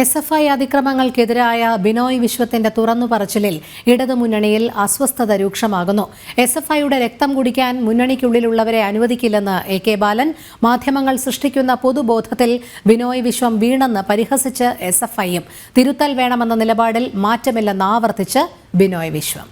SFI അതിക്രമങ്ങൾക്കെതിരായ Binoy വിശ്വത്തിന്റെ തുറന്നുപറച്ചിലിൽ ഇടതുമുന്നണിയിൽ അസ്വസ്ഥത രൂക്ഷമാകുന്നു. SFIയുടെ രക്തം കുടിക്കാൻ മുന്നണിക്കുള്ളിലുള്ളവരെ അനുവദിക്കില്ലെന്ന് AK ബാലൻ. മാധ്യമങ്ങൾ സൃഷ്ടിക്കുന്ന പൊതുബോധത്തിൽ ബിനോയ് വിശ്വം വീണെന്ന് പരിഹസിച്ച് SFIയും തിരുത്തൽ വേണമെന്ന നിലപാടിൽ മാറ്റമില്ലെന്ന് ആവർത്തിച്ച് ബിനോയ് വിശ്വം.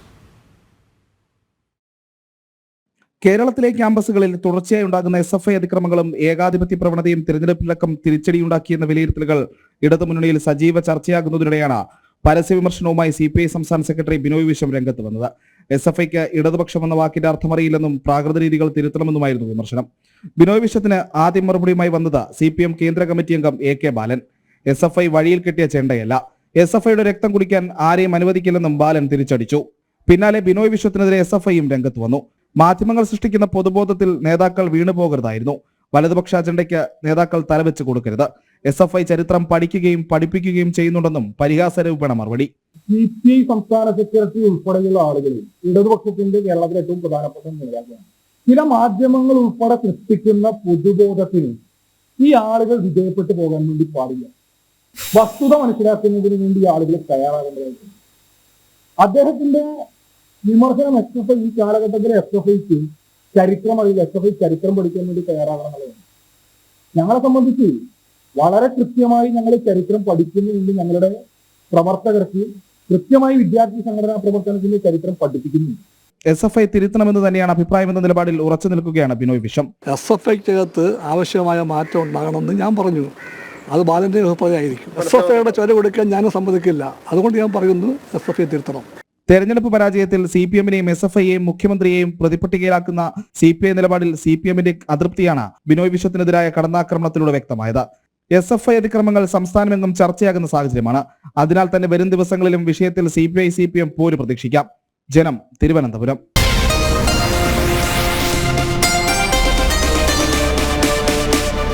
കേരളത്തിലെ ക്യാമ്പസുകളിൽ തുടർച്ചയായി ഉണ്ടാകുന്ന SFI അതിക്രമങ്ങളും ഏകാധിപത്യ പ്രവണതയും തിരഞ്ഞെടുപ്പിലടക്കം തിരിച്ചടിയുണ്ടാക്കിയെന്ന വിലയിരുത്തലുകൾ ഇടതുമുന്നണിയിൽ സജീവ ചർച്ചയാകുന്നതിനിടെയാണ് പരസ്യ വിമർശനവുമായി CPI സംസ്ഥാന സെക്രട്ടറി ബിനോയ് വിശ്വം രംഗത്ത് വന്നത്. SFIക്ക് ഇടതുപക്ഷം എന്ന വാക്കിന്റെ അർത്ഥമറിയില്ലെന്നും പ്രാകൃത രീതികൾ തിരുത്തണമെന്നുമായിരുന്നു വിമർശനം. ബിനോയ് വിശ്വത്തിന് ആദ്യം മറുപടിയുമായി വന്നത് CPM കേന്ദ്ര കമ്മിറ്റി അംഗം AK ബാലൻ. SFI വഴിയിൽ കെട്ടിയ ചെണ്ടയല്ല, SFIയുടെ രക്തം കുടിക്കാൻ ആരെയും അനുവദിക്കില്ലെന്നും ബാലൻ തിരിച്ചടിച്ചു. പിന്നാലെ ബിനോയ് വിശ്വത്തിനെതിരെ SFIയും രംഗത്ത് വന്നു. മാധ്യമങ്ങൾ സൃഷ്ടിക്കുന്ന പൊതുബോധത്തിൽ നേതാക്കൾ വീണുപോകരുതായിരുന്നു. വലതുപക്ഷ അജണ്ടയ്ക്ക് നേതാക്കൾ തലവെച്ച് കൊടുക്കരുത്. SFI ചരിത്രം പഠിക്കുകയും പഠിപ്പിക്കുകയും ചെയ്യുന്നുണ്ടെന്നും പരിഹാസരൂപേണ മറുപടി. CPI സംസ്ഥാന സെക്രട്ടറി ഉൾപ്പെടെയുള്ള ആളുകൾ ഇടതുപക്ഷത്തിന്റെ കേരളത്തിലെ ഏറ്റവും പ്രധാനപ്പെട്ട നേതാക്കളാണ്. ചില മാധ്യമങ്ങൾ ഉൾപ്പെടെ സൃഷ്ടിക്കുന്ന പൊതുബോധത്തിന് ഈ ആളുകൾ വിജയപ്പെട്ടു പോകാൻ വേണ്ടി പാടില്ല. വസ്തുത മനസ്സിലാക്കുന്നതിന് വേണ്ടി ആളുകൾ തയ്യാറാകേണ്ടതായിട്ടുണ്ട്. അദ്ദേഹത്തിന്റെ വിമർശനം SFI ഈ കാലഘട്ടത്തിലെ SFIക്ക് ചരിത്രം അറിയില്ല, SFI ചരിത്രം പഠിക്കാൻ വേണ്ടി തയ്യാറാകണം എന്നുള്ളതാണ്. ഞങ്ങളെ സംബന്ധിച്ച് വളരെ കൃത്യമായി ഞങ്ങൾ ചരിത്രം പഠിക്കുന്നുണ്ട്. ഞങ്ങളുടെ പ്രവർത്തകർക്ക് കൃത്യമായി വിദ്യാർത്ഥി സംഘടനാ പ്രവർത്തനത്തിന്റെ ചരിത്രം പഠിപ്പിക്കുന്നു. SFI തിരുത്തണമെന്ന് തന്നെയാണ് അഭിപ്രായമെന്ന നിലപാടിൽ ഉറച്ചു നിൽക്കുകയാണ് ബിനോയ് വിശ്വം. SFIക്കകത്ത് ആവശ്യമായ മാറ്റം ഉണ്ടാകണമെന്ന് ഞാൻ പറഞ്ഞു. അത് ബാലന്റെ അഭിപ്രായമായിരിക്കും. SFIയുടെ ചൊര കൊടുക്കാൻ ഞാൻ സമ്മതിക്കില്ല. അതുകൊണ്ട് ഞാൻ പറയുന്നു SFI തിരുത്തണം. തെരഞ്ഞെടുപ്പ് പരാജയത്തിൽ CPMനെയും SFIയെയും മുഖ്യമന്ത്രിയെയും പ്രതിപട്ടികയിലാക്കുന്ന CPI നിലപാടിൽ CPMന്റെ അതൃപ്തിയാണ് ബിനോയ് വിശ്വത്തിനെതിരായ കടന്നാക്രമണത്തിലൂടെ വ്യക്തമായത്. SFI അതിക്രമങ്ങൾ സംസ്ഥാനമെങ്ങും ചർച്ചയാകുന്ന സാഹചര്യമാണ്. അതിനാൽ തന്നെ വരും ദിവസങ്ങളിലും വിഷയത്തിൽ CPI CPM പോര് പ്രതീക്ഷിക്കാം. ജനം, തിരുവനന്തപുരം.